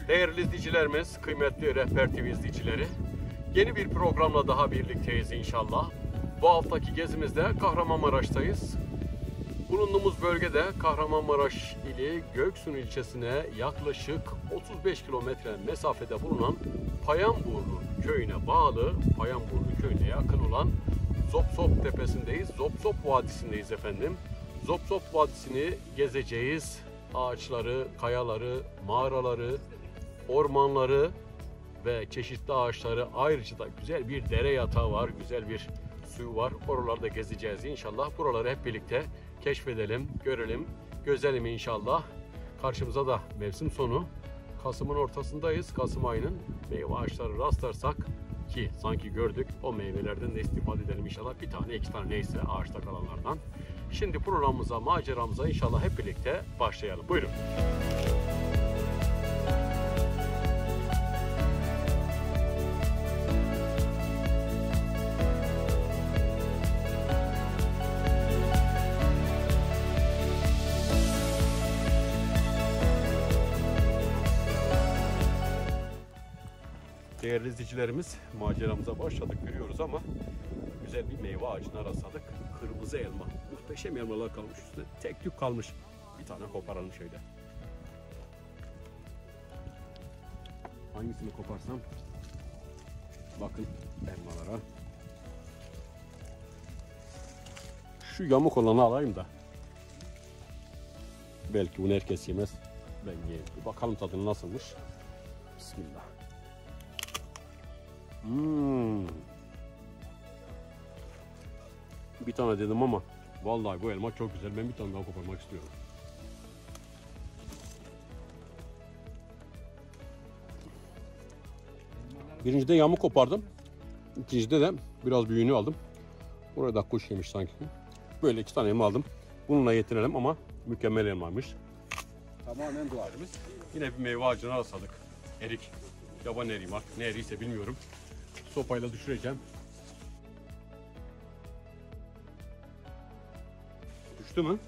Değerli izleyicilerimiz, kıymetli Rehber TV izleyicileri, yeni bir programla daha birlikteyiz inşallah. Bu haftaki gezimizde Kahramanmaraş'tayız. Bulunduğumuz bölgede Kahramanmaraş ili Göksun ilçesine yaklaşık 35 kilometre mesafede bulunan Payanburnu köyüne bağlı, Payanburnu köyüne yakın olan Zopsop tepesindeyiz. Zopsop Vadisi'ndeyiz efendim. Zopsop Vadisi'ni gezeceğiz. Ağaçları, kayaları, mağaraları, ormanları ve çeşitli ağaçları, ayrıca da güzel bir dere yatağı var, güzel bir suyu var. Oralarda gezeceğiz inşallah. Buraları hep birlikte keşfedelim, görelim, gözelim inşallah. Karşımıza da mevsim sonu, Kasım'ın ortasındayız. Kasım ayının meyve ağaçları rastlarsak ki sanki gördük, o meyvelerden de istifade edelim inşallah. Bir tane, iki tane neyse ağaçta kalanlardan. Şimdi programımıza, maceramıza inşallah hep birlikte başlayalım. Buyurun. Değerli izleyicilerimiz, maceramıza başladık, görüyoruz ama güzel bir meyve ağacına rastladık. Kırmızı elma. Muhteşem elmalar kalmış üstüne. Tek tük kalmış. Bir tane koparalım şöyle. Hangisini koparsam? Bakın elmalara. Şu yamuk olanı alayım da. Belki bunu herkes yemez. Ben yiyeyim. Bir bakalım tadını nasılmış. Bismillah. Bir tane dedim ama vallahi bu elma çok güzel. Ben bir tane daha koparmak istiyorum. Birincide yamuk kopardım. İkincide de biraz büyüğünü aldım. Orada kuş yemiş sanki. Böyle iki tane elma aldım. Bununla yetinelim ama mükemmel elmaymış. Tamamen doğalımız. Yine bir meyve ağacına rastladık. Erik. Yaban eriği var. Ne eriğiyse bilmiyorum. Sopayla düşüreceğim. Düştü mü?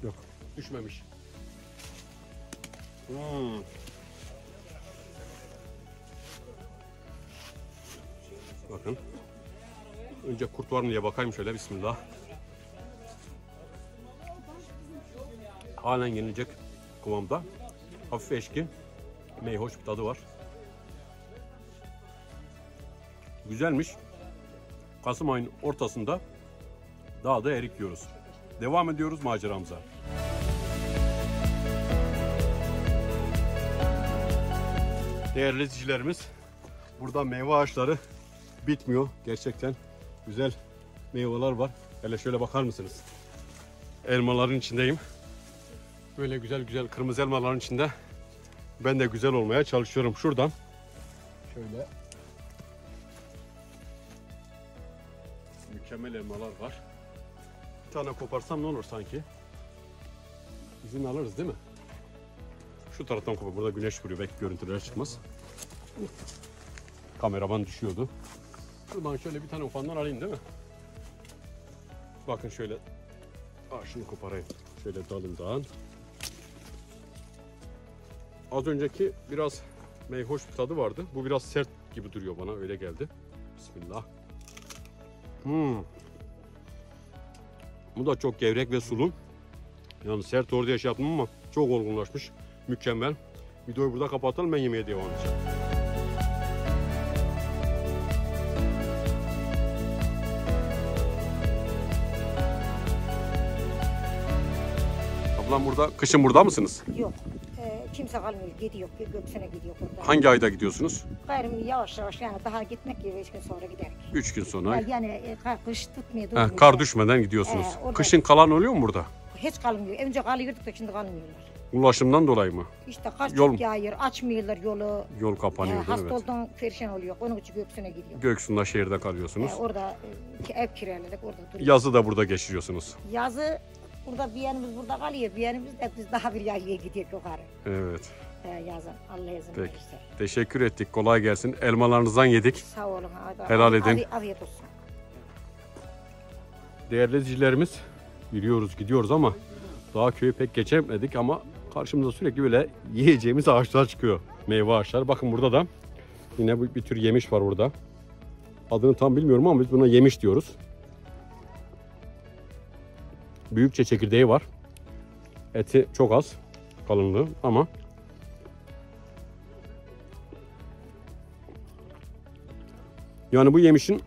Yok. Düşmemiş. Bakın. Önce kurt var mı diye bakayım şöyle. Bismillah. Halen yenilecek kıvamda. Hafif eşki. Meyhoş bir tadı var. Güzelmiş. Kasım ayının ortasında dağda erik yiyoruz. Devam ediyoruz maceramıza. Değerli izleyicilerimiz, burada meyve ağaçları bitmiyor. Gerçekten güzel meyveler var. Hele şöyle bakar mısınız? Elmaların içindeyim. Böyle güzel güzel kırmızı elmaların içinde ben de güzel olmaya çalışıyorum. Şuradan şöyle mükemmel elmalar var. Bir tane koparsam ne olur sanki? İzin alırız değil mi? Şu taraftan kopar. Burada güneş vuruyor. Belki görüntüler çıkmaz. Kameraman düşüyordu. Şuradan şöyle bir tane ufandan alayım değil mi? Bakın şöyle. Şunu koparayım. Şöyle dalından. Az önceki biraz meyhoş bir tadı vardı. Bu biraz sert gibi duruyor bana. Öyle geldi. Bismillah. Bu da çok gevrek ve sulu. Yani sert orada yaptım ama çok olgunlaşmış. Mükemmel. Videoyu burada kapatalım, ben yemeğe devam edeceğim. Ablam burada, kışın burada mısınız? Yok. Kimse kalmıyor. Gidiyor. Göksüne gidiyor. Orada. Hangi ayda gidiyorsunuz? Gayrım yavaş yavaş yani daha gitmek gibi 3 gün sonra giderik. 3 gün sonra. Yani kış tutmuyor. Kar düşmeden gidiyorsunuz. Kışın kalan oluyor mu burada? Hiç kalmıyor. Önce kalıyorduk da şimdi kalmıyorlar. Ulaşımdan dolayı mı? İşte kar Yol- çok yağıyor. Açmıyorlar yolu. Yol kapanıyor değil mi? Hasta olduğun perişan oluyor. Onun için Göksu'na gidiyor. Göksu'nda şehirde kalıyorsunuz. Orada ev kiraladık. Orada duruyoruz. Yazı da burada geçiriyorsunuz. Yazı burada bir yanımız burada kalıyor. Bir yanımız da biz daha bir yayıya gidiyoruz yukarı. Evet. Yazın. Allah izin Peki. verirse. Teşekkür ettik. Kolay gelsin. Elmalarınızdan yedik. Sağ olun. Helal edin. Afiyet olsun. Değerli izleyicilerimiz, gidiyoruz ama daha köyü pek geçemedik ama karşımıza sürekli böyle yiyeceğimiz ağaçlar çıkıyor. meyve ağaçları. Bakın burada da yine bir tür yemiş var burada. Adını tam bilmiyorum ama biz buna yemiş diyoruz. Büyükçe çekirdeği var. Eti çok az kalınlığı ama yani bu yemişin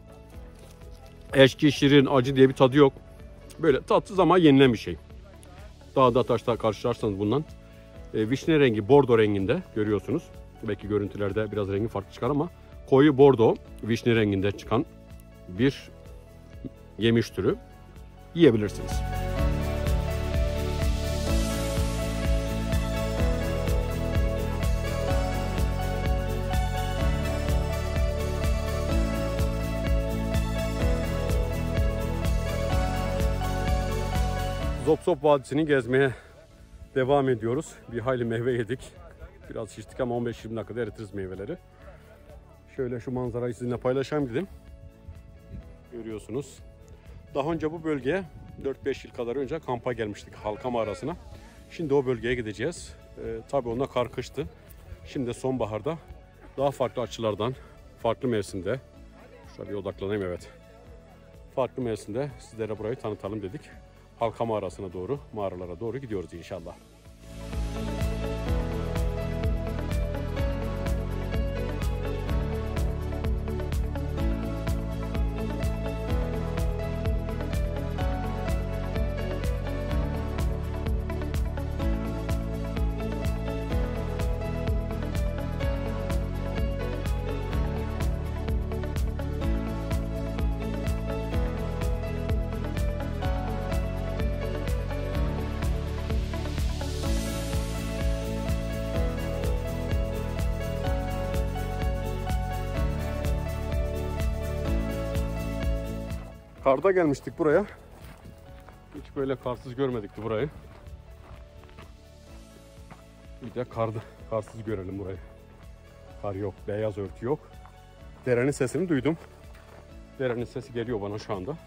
eşki, şirin, acı diye bir tadı yok. Böyle tatsız ama yenilen bir şey. Dağda taşta karşılarsanız bundan. Vişne rengi, bordo renginde görüyorsunuz. Belki görüntülerde biraz rengi farklı çıkar ama koyu bordo, vişne renginde çıkan bir yemiş türü. Yiyebilirsiniz. Zopsop Vadisi'ni gezmeye devam ediyoruz. Bir hayli meyve yedik. Biraz şiştik ama 15-20 dakikada eritiriz meyveleri. Şöyle şu manzarayı sizinle paylaşayım dedim. Görüyorsunuz. Daha önce bu bölgeye 4-5 yıl kadar önce kampa gelmiştik, Halka Mağarası'na. Şimdi o bölgeye gideceğiz. Tabii onda kar kıştı. Şimdi sonbaharda daha farklı açılardan, farklı mevsimde, şuraya bir odaklanayım, evet. Farklı mevsimde sizlere burayı tanıtalım dedik. Halka Mağarası'na doğru, mağaralara doğru gidiyoruz inşallah. Karda gelmiştik buraya. Hiç böyle karsız görmedikti burayı. Bir de karsız görelim burayı. Kar yok, beyaz örtü yok. Derenin sesini duydum. Derenin sesi geliyor bana şu anda.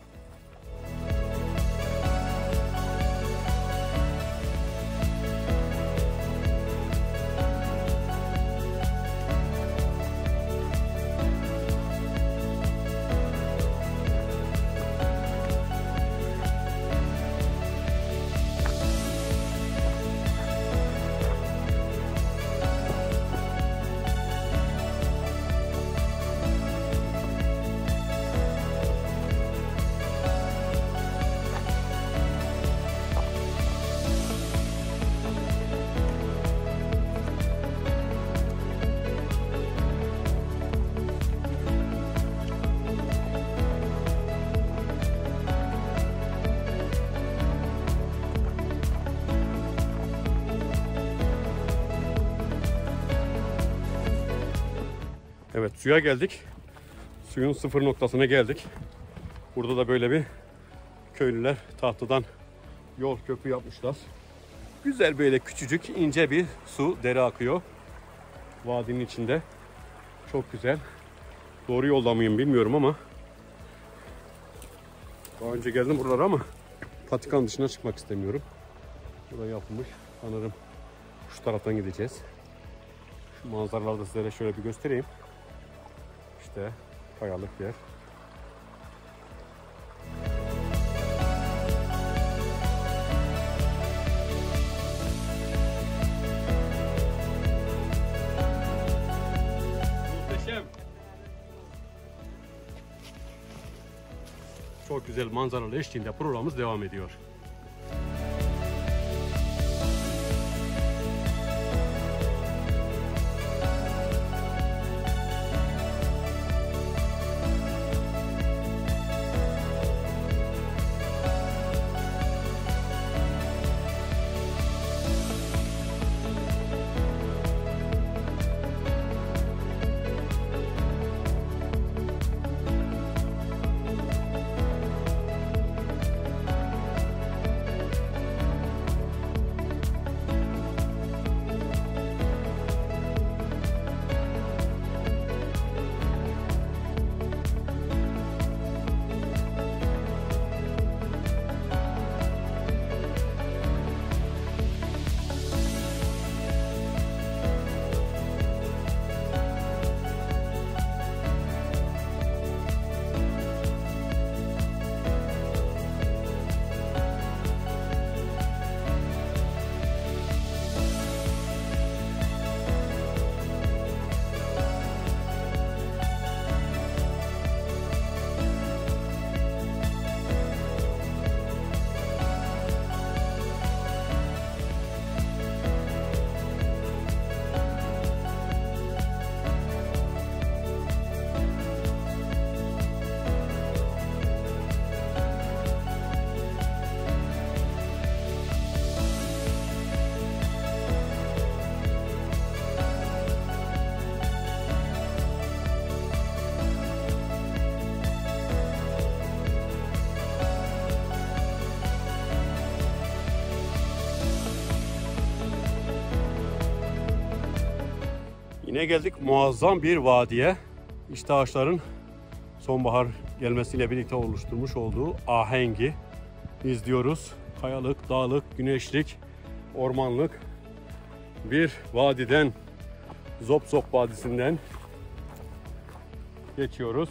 Evet, suya geldik. Suyun sıfır noktasına geldik. Burada da böyle bir köylüler tahtadan yol köprü yapmışlar. Güzel böyle küçücük ince bir su, dere akıyor. Vadinin içinde. Çok güzel. Doğru yolda mıyım bilmiyorum ama. Daha önce geldim buralara ama patikanın dışına çıkmak istemiyorum. Buraya yapılmış. Sanırım şu taraftan gideceğiz. Şu manzaraları da sizlere şöyle bir göstereyim. İşte kayalık yer. Muhteşem. Çok güzel manzaralı eşliğinde programımız devam ediyor. Yine geldik muazzam bir vadiye. İşte ağaçların sonbahar gelmesiyle birlikte oluşturmuş olduğu ahengi izliyoruz. Kayalık, dağlık, güneşlik, ormanlık bir vadiden, Zop Vadisi'nden geçiyoruz.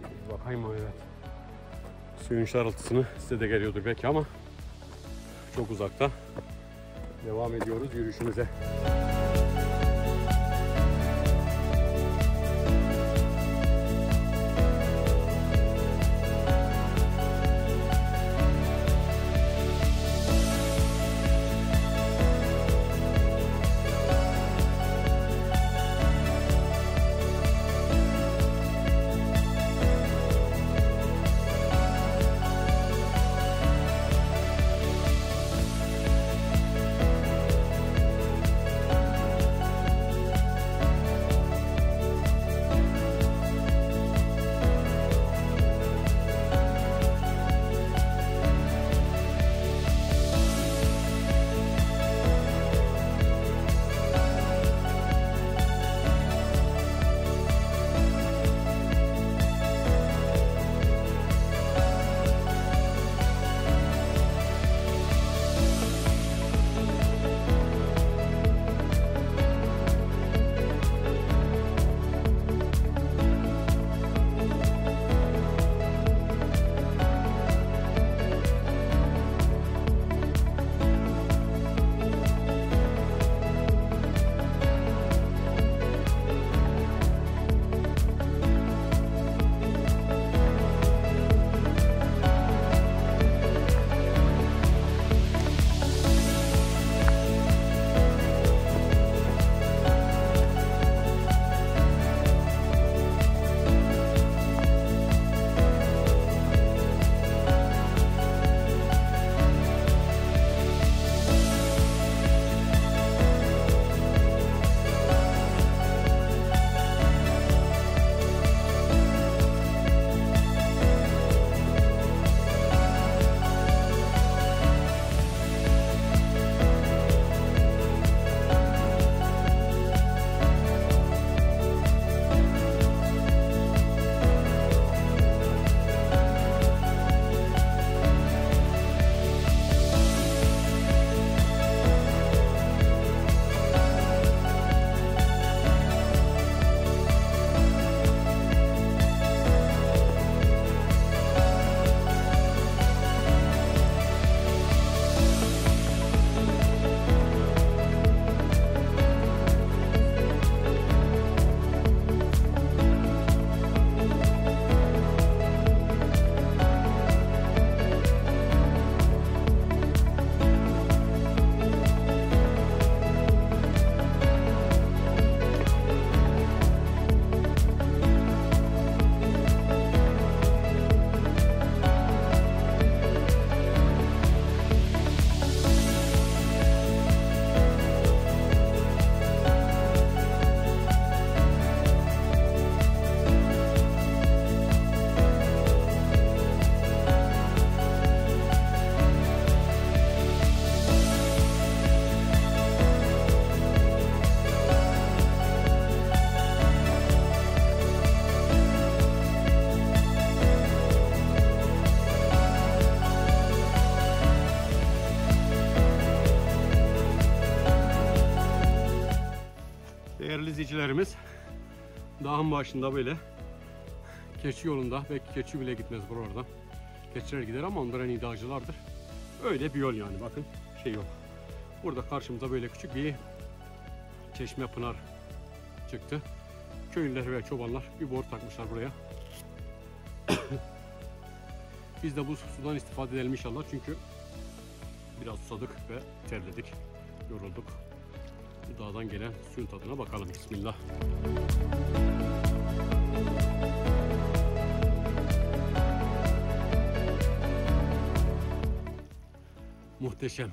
Şimdi bakayım, evet. Suyun şarıltısını size de geliyordur belki ama çok uzakta. Devam ediyoruz yürüyüşümüze. Değerli izleyicilerimiz, dağın başında böyle keçi yolunda, belki keçi bile gitmez buradan. Keçiler gider ama onlar en iyi dağcılardır. Öyle bir yol yani, bakın şey yok. Burada karşımıza böyle küçük bir çeşme, pınar çıktı. Köylüler ve çobanlar bir boru takmışlar buraya. Biz de bu sudan istifade edelim inşallah, çünkü biraz susadık ve terledik, yorulduk. Bu dağdan gelen suyun tadına bakalım. Bismillah. Muhteşem.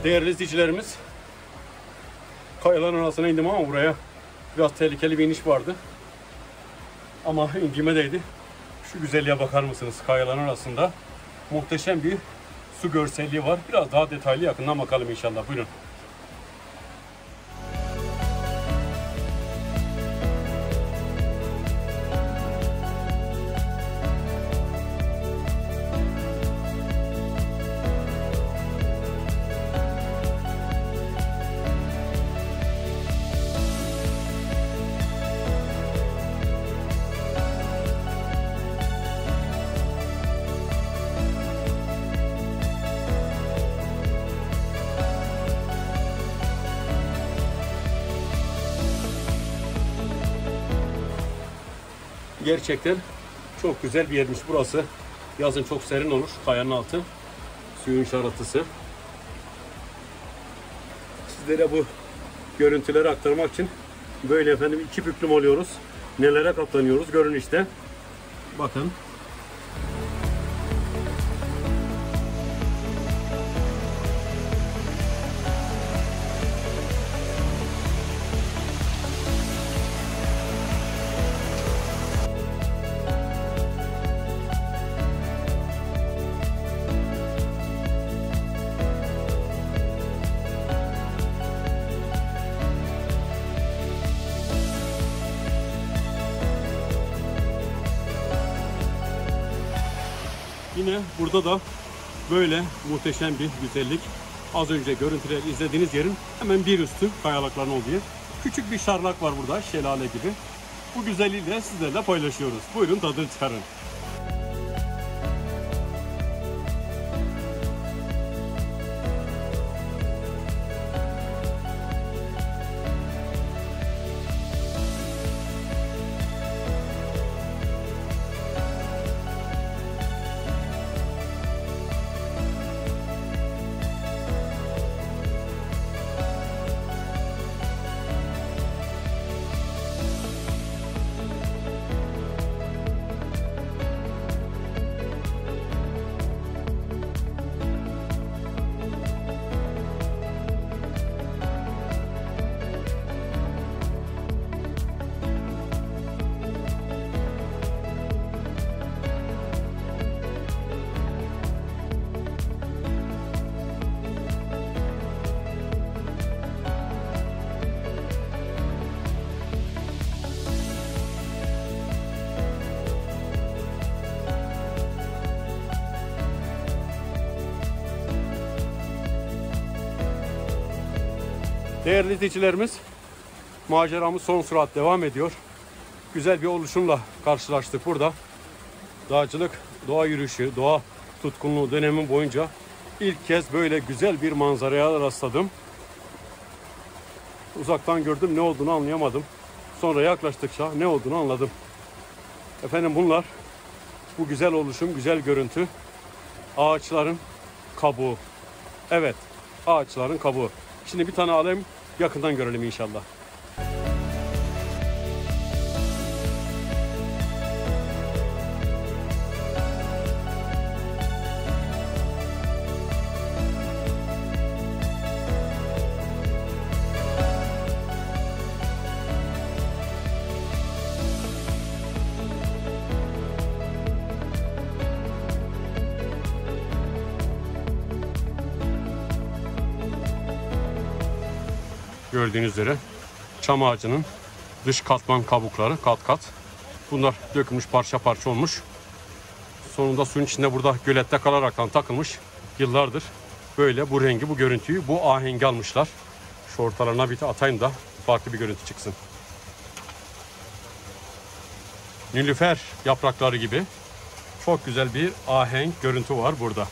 Değerli izleyicilerimiz, kayaların arasına indim ama buraya biraz tehlikeli bir iniş vardı. Ama indiğime değdi. Şu güzelliğe bakar mısınız? Kayaların arasında muhteşem bir su görselliği var. Biraz daha detaylı yakından bakalım inşallah. Buyurun. Gerçekten çok güzel bir yermiş burası. Yazın çok serin olur. Kayanın altı. Suyun şarıltısı. Sizlere bu görüntüleri aktarmak için böyle efendim iki büklüm oluyoruz. Nelere katlanıyoruz görün işte. Bakın. Yine burada da böyle muhteşem bir güzellik. Az önce görüntüleri izlediğiniz yerin hemen bir üstü kayalıkların olduğu yer. Küçük bir şarlak var burada, şelale gibi. Bu güzelliği de sizlerle paylaşıyoruz. Buyurun tadını çıkarın. Değerli izleyicilerimiz, maceramız son sürat devam ediyor. Güzel bir oluşumla karşılaştık burada. Dağcılık, doğa yürüyüşü, doğa tutkunluğu dönemin boyunca ilk kez böyle güzel bir manzaraya rastladım. Uzaktan gördüm, ne olduğunu anlayamadım. Sonra yaklaştıkça ne olduğunu anladım. Efendim bunlar, bu güzel oluşum, güzel görüntü, ağaçların kabuğu. Evet, ağaçların kabuğu. Şimdi bir tane alayım, yakından görelim inşallah. Gördüğünüz üzere çam ağacının dış katman kabukları kat kat. Bunlar dökülmüş, parça parça olmuş. Sonunda suyun içinde burada gölette kalaraktan takılmış. Yıllardır böyle bu rengi, bu görüntüyü, bu ahengi almışlar. Şu ortalarına bir atayım da farklı bir görüntü çıksın. Nilüfer yaprakları gibi çok güzel bir ahenk görüntü var burada.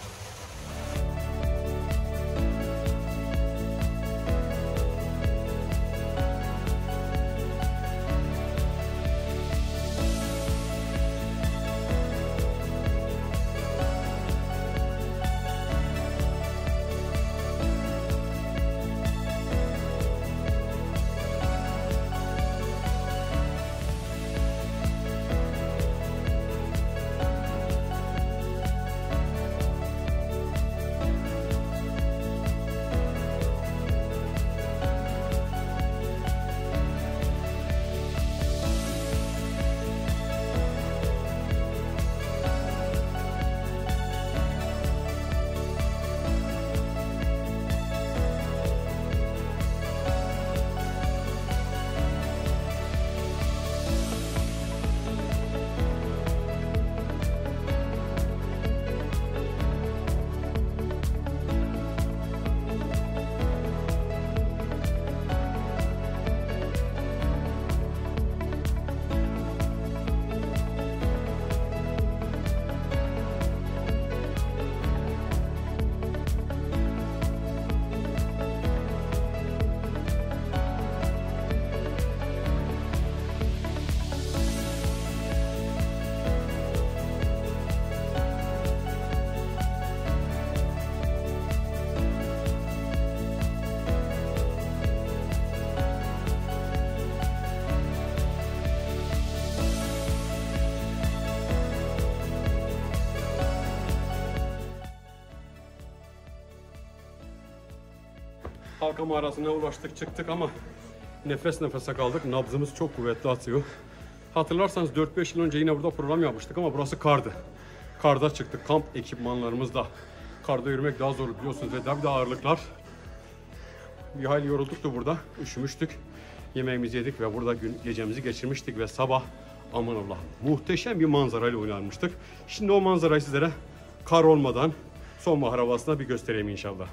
Halka mağarasına ulaştık, çıktık ama nefes nefese kaldık. Nabzımız çok kuvvetli atıyor. Hatırlarsanız 4-5 yıl önce yine burada program yapmıştık ama burası kardı. Karda çıktık, kamp ekipmanlarımızla. Karda yürümek daha zor biliyorsunuz ve daha bir de ağırlıklar. Bir hayli yorulduk da burada, üşümüştük. Yemeğimizi yedik ve burada gecemizi geçirmiştik ve sabah aman Allah muhteşem bir manzarayla uyanmıştık. Şimdi o manzarayı sizlere kar olmadan sonbahar havasında bir göstereyim inşallah.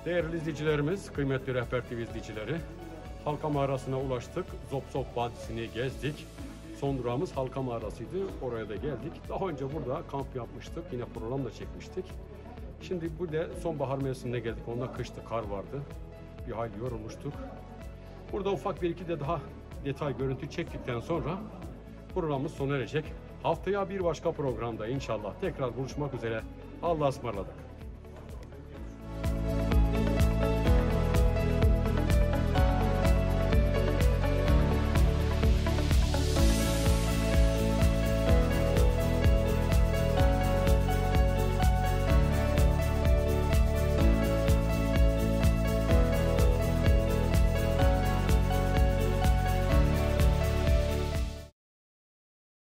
Değerli izleyicilerimiz, kıymetli Rehber TV izleyicileri, Halka Mağarası'na ulaştık. Zopsop Vadisi'ni gezdik. Son durağımız Halka Mağarası'ydı. Oraya da geldik. Daha önce burada kamp yapmıştık. Yine program da çekmiştik. Şimdi burada sonbahar mevsimine geldik. Onda kıştı, kar vardı. Bir hayli yorulmuştuk. Burada ufak bir iki de daha detay görüntü çektikten sonra programımız sona erecek. Haftaya bir başka programda inşallah tekrar buluşmak üzere. Allah'a ısmarladık.